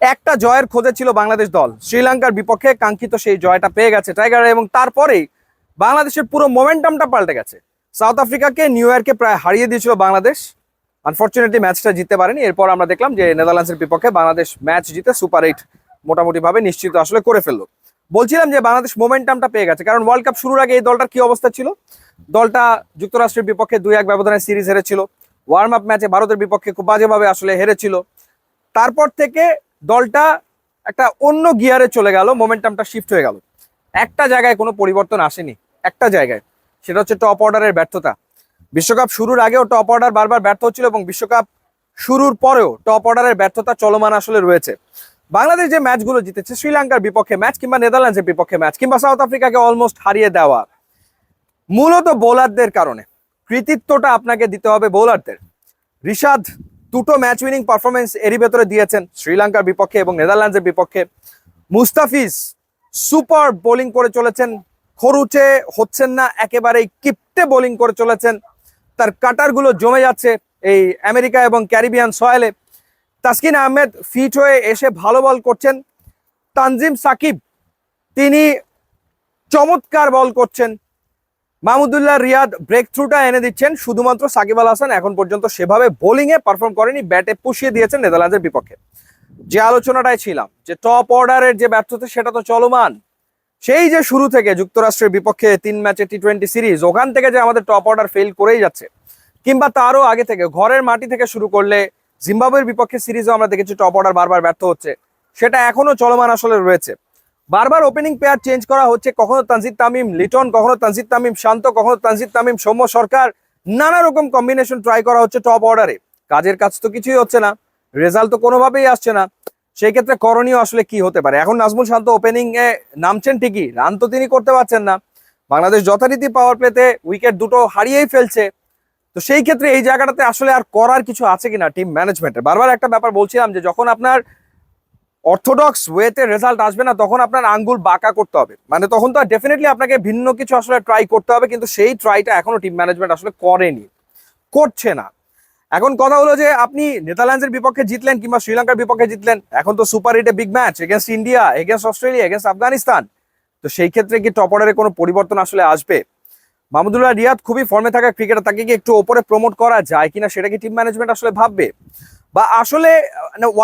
একটা জয়ের খোঁজে ছিল বাংলাদেশ দল, শ্রীলঙ্কার বিপক্ষে কাঙ্ক্ষিত সেই জয়টা পেয়ে গেছে টাইগার, এবং তারপরেই বাংলাদেশের পুরো মোমেন্টামটা পাল্টে গেছে। সাউথ আফ্রিকাকে নিউ ইয়র্কে প্রায় হারিয়ে দিয়েছিল বাংলাদেশ, আনফর্চুনেটলি ম্যাচটা জিততে পারেনি। এরপর আমরা দেখলাম যে নেদারল্যান্ডসের বিপক্ষে বাংলাদেশ ম্যাচ জিতে সুপার 8 মোটামুটি ভাবে নিশ্চিত আসলে করে ফেললো। বলছিলাম যে বাংলাদেশ মোমেন্টামটা পেয়ে গেছে, কারণ ওয়ার্ল্ড কাপ শুরুর আগে এই দলটার কি অবস্থা ছিল? দলটা যুক্তরাষ্ট্রের বিপক্ষে 2-1 ব্যবধানে সিরিজ হেরেছিল, ওয়ার্ম আপ ম্যাচে ভারতের বিপক্ষে খুব বাজেভাবে আসলে হেরেছিল। তারপর থেকে দলটা একটা অন্য গিয়ারে চলে গেল, মোমেন্টামটা শিফট হয়ে গেল। একটা জায়গায় কোনো পরিবর্তন আসেনি, একটা জায়গায়, সেটা হচ্ছে টপ অর্ডারের ব্যর্থতা। বিশ্বকাপ শুরুর আগেও টপ অর্ডার বারবার ব্যর্থ হচ্ছিল, এবং বিশ্বকাপ শুরুর পরেও টপ অর্ডারের ব্যর্থতা চলমান আসলে রয়েছে। বাংলাদেশ যে ম্যাচগুলো জিতেছে, শ্রীলঙ্কার বিপক্ষে ম্যাচ কিংবা নেদারল্যান্ডসের বিপক্ষে ম্যাচ কিংবা সাউথ আফ্রিকাকে অলমোস্ট হারিয়ে দেওয়া, মূলত বোলারদের কারণে। কৃতিত্বটা আপনাকে দিতে হবে বোলারদের। রিশাদ দুটো ম্যাচ উইনিং পারফরমেন্স এরই ভেতরে দিয়েছেন শ্রীলঙ্কার বিপক্ষে এবং নেদারল্যান্ডসের বিপক্ষে। মুস্তাফিজ সুপার বোলিং করে চলেছেন, খরুচে হচ্ছেন না, একেবারেই কিপ্টে বোলিং করে চলেছেন। তার কাটারগুলো জমে যাচ্ছে এই আমেরিকা এবং ক্যারিবিয়ান সয়েলে। তাসকিন আহমেদ ফিট হয়ে এসে ভালো বল করছেন। তানজিম সাকিব তিনি চমৎকার বল করছেন। মাহমুদুল্লাহ রিয়াদ ব্রেক থ্রুটা এনে দিচ্ছেন। শুধুমাত্র সাকিব আল হাসান এখন পর্যন্ত সেভাবে বোলিংয়ে পারফর্ম করেনি, ব্যাটে পুষিয়ে দিয়েছেন নেদারল্যান্ডসের বিপক্ষে। যে আলোচনাটায় ছিলাম যে টপ অর্ডারের যে ব্যর্থতা সেটা তো চলমান। সেই যে শুরু থেকে যুক্তরাষ্ট্রের বিপক্ষে 3 ম্যাচে টি20 সিরিজ, ওখান থেকে যে আমাদের টপ অর্ডার ফেল করেই যাচ্ছে, কিংবা তারও আগে থেকে ঘরের মাটি থেকে শুরু করলে জিম্বাবুয়ের বিপক্ষে সিরিজও আমরা দেখেছি টপ অর্ডার বারবার ব্যর্থ হচ্ছে, সেটা এখনো চলমান আসলে রয়েছে। বারবার ওপেনিং পেয়ার চেঞ্জ করা হচ্ছে, কখনো তানজিদ তামিম লিটন, কখনো তানজিদ তামিম শান্ত, কখনো তানজিদ তামিম সৌম্য সরকার, নানা রকম কম্বিনেশন ট্রাই করা হচ্ছে টপ অর্ডারে। কাজের কাজ তো কিছুই হচ্ছে না, রেজাল্ট তো কোনোভাবেই আসছে না। সেই ক্ষেত্রে করণীয় আসলে কি হতে পারে? এখন নাজমুল শান্ত ওপেনিং এ নামছেন ঠিকই, রান তো তিনি করতে পারছেন না। বাংলাদেশ যথারীতি পাওয়ার প্লেতে উইকেট দুটো হারিয়েই ফেলছে। তো সেই ক্ষেত্রে এই জায়গাটাতে আসলে আর করার কিছু আছে কিনা টিম ম্যানেজমেন্টের? বারবার একটা ব্যাপার বলছিলাম যে যখন আপনার অর্থোডক্স ওয়েতে রেজাল্ট আসবে না, তখন আপনার আঙ্গুল বাঁকা করতে হবে, মানে তখন তো ডেফিনেটলি আপনাকে ভিন্ন কিছু আসলে ট্রাই করতে হবে, কিন্তু সেই ট্রাইটা এখনো টিম ম্যানেজমেন্ট আসলে করেনি, করছে না। এখন কথা হলো যে আপনি নেদারল্যান্ডসের বিপক্ষে জিতলেন কিংবা শ্রীলঙ্কার বিপক্ষে জিতলেন, এখন তো সুপার 8-এ big match against India, against Australia, against Afghanistan. তো সেই ক্ষেত্রে কি টপ অর্ডারে কোনো পরিবর্তন আসলে আসবে? মাহমুদুল্লাহ রিয়াদ খুবই ফর্মে থাকা ক্রিকেটার, তাকে কি একটু ওপরে প্রমোট করা যায় কিনা সেটা কি টিম ম্যানেজমেন্ট আসলে ভাববে? বা আসলে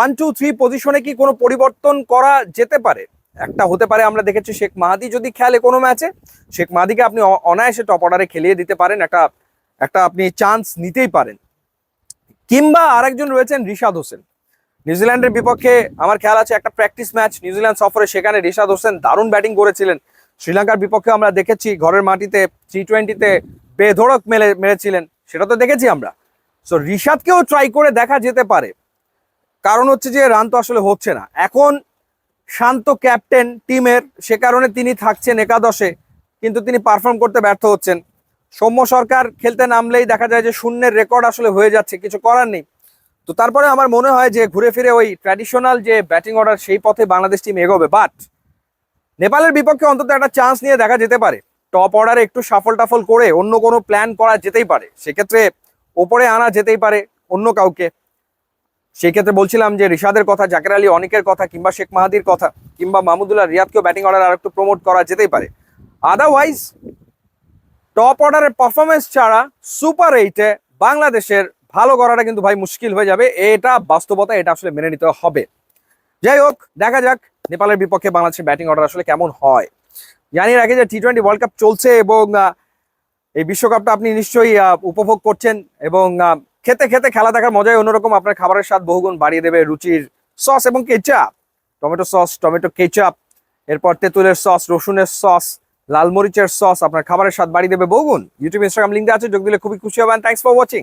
1-2-3 পজিশনে কি কোনো পরিবর্তন করা যেতে পারে? একটা হতে পারে, আমরা দেখেছি শেখ মাহাদি যদি খেলে কোনো ম্যাচে, শেখ মাহাদিকে আপনি অনায়াসে টপ অর্ডারে খেলিয়ে দিতে পারেন, একটা একটা আপনি চান্স নিতেই পারেন। কিংবা আরেকজন রয়েছেন রিশাদ হোসেন, নিউজিল্যান্ডের বিপক্ষে আমার খেয়াল আছে একটা প্র্যাকটিস ম্যাচ নিউজিল্যান্ড সফরে, সেখানে রিশাদ হোসেন দারুণ ব্যাটিং করেছিলেন। শ্রীলঙ্কার বিপক্ষে আমরা দেখেছি ঘরের মাটিতে টি20-তে বেধড়ক মেরেছিলেন, সেটা তো দেখেছি আমরা। সো রিশাদকেও ট্রাই করে দেখা যেতে পারে, কারণ হচ্ছে যে রান তো আসলে হচ্ছে না। এখন শান্ত ক্যাপ্টেন টিমের, সে কারণে তিনি থাকছেন একাদশে, কিন্তু তিনি পারফর্ম করতে ব্যর্থ হচ্ছেন। সৌম্য সরকার খেলতে নামলেই দেখা যায় যে শূন্যের রেকর্ড আসলে হয়ে যাচ্ছে, কিছু করার নেই। তো তারপরে আমার মনে হয় যে ঘুরে ফিরে ওই ট্র্যাডিশনাল যে ব্যাটিং অর্ডার সেই পথে বাংলাদেশ টিম এগোবে। বাট নেপালের বিপক্ষে অন্তত একটা চান্স নিয়ে দেখা যেতে পারে, টপ অর্ডারে একটু সাফল টাফল করে অন্য কোনো প্ল্যান করা যেতেই পারে, সেক্ষেত্রে ওপরে আনা যেতেই পারে অন্য কাউকে। সেই ক্ষেত্রে বলছিলাম যে রিশাদের কথা, জাকের আলী অনিকের কথা, কিংবা শেখ মাহাদির কথা, কিংবা মাহমুদুল্লাহ রিয়াদকেও ব্যাটিং অর্ডার আর একটু প্রমোট করা যেতেই পারে। আদারওয়াইজ টপ অর্ডারের পারফরমেন্স ছাড়া সুপার 8-এ বাংলাদেশের ভালো করাটা কিন্তু ভাই মুশকিল হয়ে যাবে, এটা বাস্তবতা, এটা আসলে মেনে নিতে হবে। যাই হোক, দেখা যাক নেপালের বিপক্ষে বাংলাদেশের ব্যাটিং অর্ডার আসলে কেমন হয়। জানিয়ে রাখি যে টি20 ওয়ার্ল্ড কাপ চলছে এবং এই বিশ্বকাপটা আপনি নিশ্চয়ই উপভোগ করছেন, এবং খেতে খেতে খেলা দেখার মজাই অন্যরকম। আপনার খাবারের স্বাদ বহুগুণ বাড়িয়ে দেবে রুচির সস এবং ketchup, tomato sauce, tomato ketchup, এরপর তেঁতুলের সস, রসুনের সস, লাল মরিচের সস, আপনার খাবারের স্বাদ বাড়িয়ে দেবে বহুগুণ। ইউটিউব ইনস্টাগ্রাম লিঙ্ক আছে, যোগ দিলে খুবই খুশি হবেন। Thanks for watching.